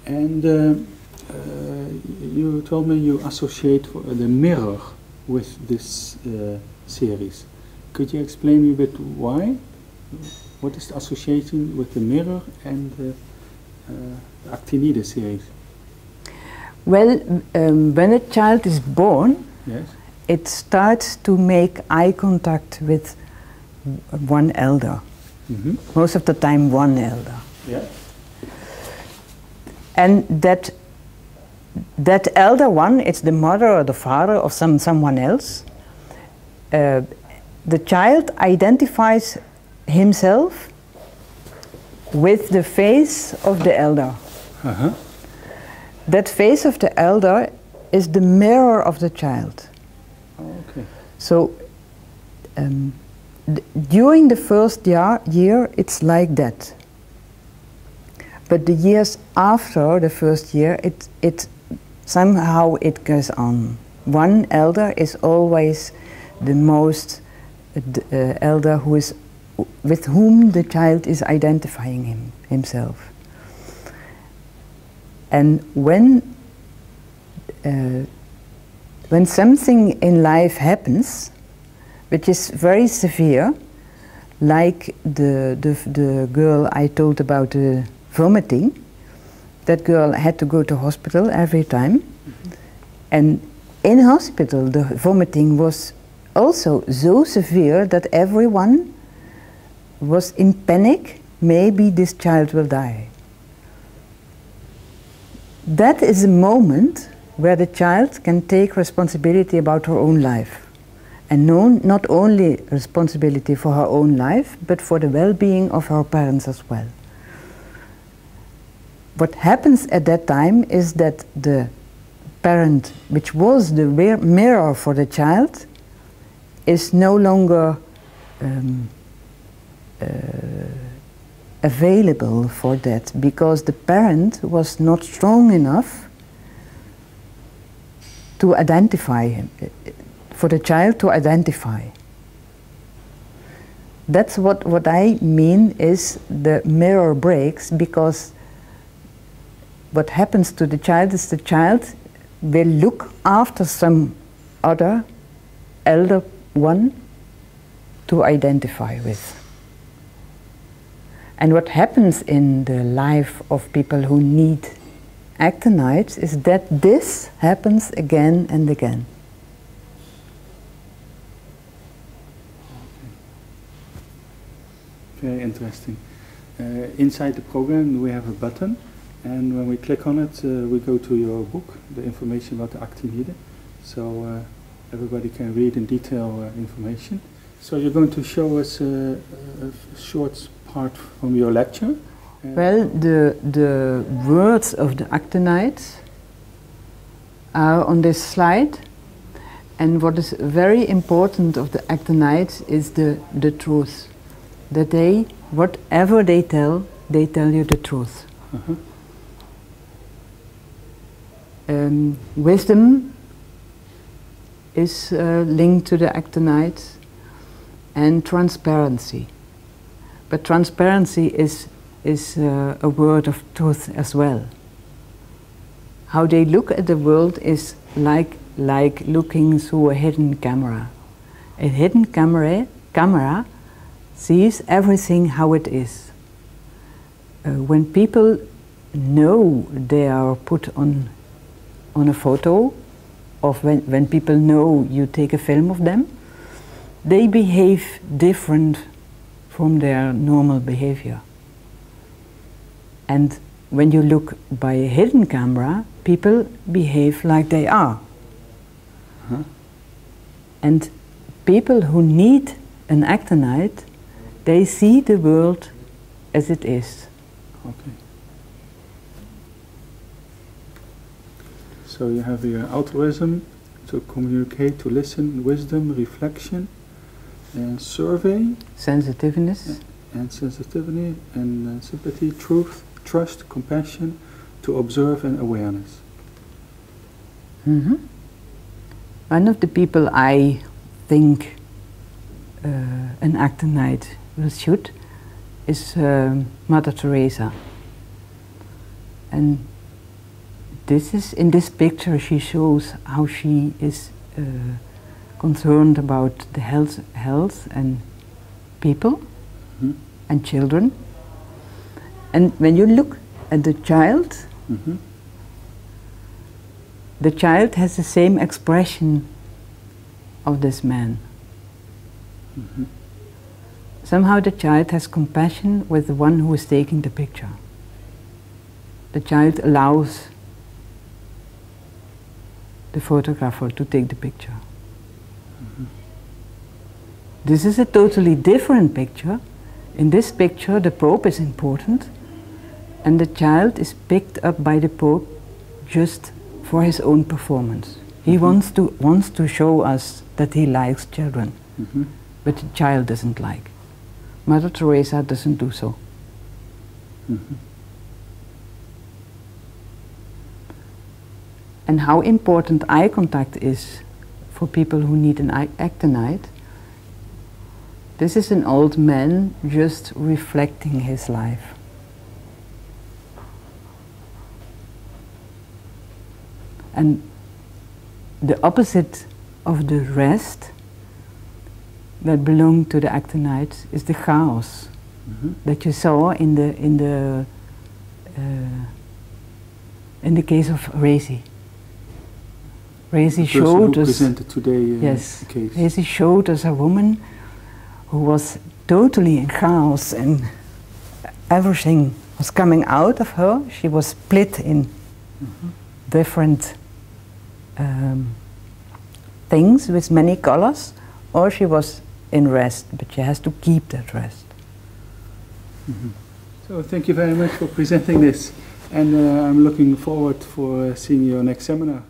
And you told me you associate the mirror with this series. Could you explain me a bit why? What is the association with the mirror and the Actinides series? Well, when a child is born, yes, it starts to make eye contact with one elder. Mm-hmm. Most of the time one elder. Yeah. And that elder one, it's the mother or the father or someone else. The child identifies himself with the face of the elder. Uh-huh. That face of the elder is the mirror of the child. Oh, okay. So during the first year, it's like that. But the years after the first year, it somehow it goes on. One elder is always the most elder who is with whom the child is identifying himself. And when something in life happens, which is very severe, like the girl I told about the vomiting, that girl had to go to hospital every time. Mm-hmm. And in hospital the vomiting was also so severe that everyone was in panic, maybe this child will die. That is a moment where the child can take responsibility about her own life. And not only responsibility for her own life, but for the well-being of her parents as well. What happens at that time is that the parent, which was the mirror for the child, is no longer available for that, because the parent was not strong enough to identify him, for the child to identify. That's what I mean is the mirror breaks, because what happens to the child is the child will look after some other elder one to identify with. And what happens in the life of people who need actinides is that this happens again and again. Very interesting. Inside the program we have a button, and when we click on it we go to your book, the information about the Actinides, so everybody can read in detail information. So you're going to show us a short part from your lecture. Well, the words of the Actinides are on this slide, and what is very important of the Actinides is the truth. That whatever they tell you the truth. Uh-huh. Wisdom is linked to the Actinides, and transparency. But transparency is a word of truth as well. How they look at the world is like looking through a hidden camera. A hidden camera sees everything how it is. When people know they are put on a photo, or when people know you take a film of them, they behave different from their normal behavior. And when you look by a hidden camera, people behave like they are. Huh? And people who need an actinide, they see the world as it is. Okay. So you have your altruism, to communicate, to listen, wisdom, reflection, and survey. Sensitiveness. And sensitivity, and sympathy, truth, trust, compassion, to observe, and awareness. Mm-hmm. One of the people I think an actinide will shoot is Mother Teresa. And this is, in this picture she shows how she is concerned about the health and people and children. And when you look at the child, the child has the same expression of this man. Somehow the child has compassion with the one who is taking the picture. The child allows the photographer to take the picture. This is a totally different picture. In this picture the Pope is important and the child is picked up by the Pope just for his own performance. He wants to show us that he likes children, but the child doesn't like. Mother Teresa doesn't do so. And how important eye contact is for people who need an actinide. This is an old man just reflecting his life. And the opposite of the rest that belong to the actinides is the chaos that you saw in the case of Resi. Resi showed us today, yes. Case. Resi showed us a woman who was totally in chaos and everything was coming out of her. She was split in different things with many colors, or she was in rest, but she has to keep that rest. So thank you very much for presenting this, and I'm looking forward for seeing your next seminar.